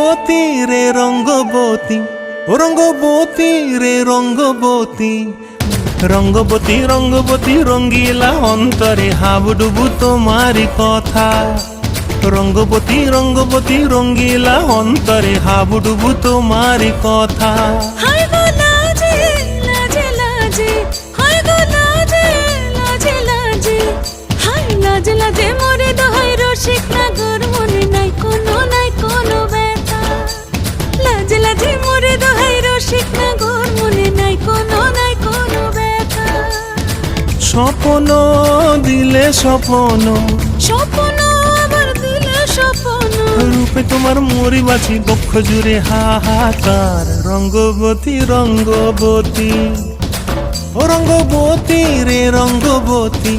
রঙ্গবতী রে রঙ্গবতী, ও রঙ্গবতী রে রঙ্গবতী, রঙ্গবতী রঙ্গবতী রঙ্গিলা অন্তরে হাবুডুবু তোমারি কথা। রঙ্গবতী রঙ্গবতী রঙ্গিলা অন্তরে হাবুডুবু তোমারি কথা। হায় গো লাজে লাজে লাজে, হায় গো লাজে লাজে লাজে, হায় লাজে লাজে মোরে দোহাই রসিক নাগর মনে নাই কোনো ব্যথা। লাজে লাজে মোরে দোহাই রসিক নাগর মনে নাই কোনো ব্যথা। স্বপ্ন দিলে স্বপ্ন, স্বপ্ন আবার দিলে স্বপ্ন, রূপে তোমার মরি বাছি বক্ষ জুড়ে হাহাকার। রঙ্গবতী রঙ্গবতী, ও রঙ্গবতী রে রঙ্গবতী।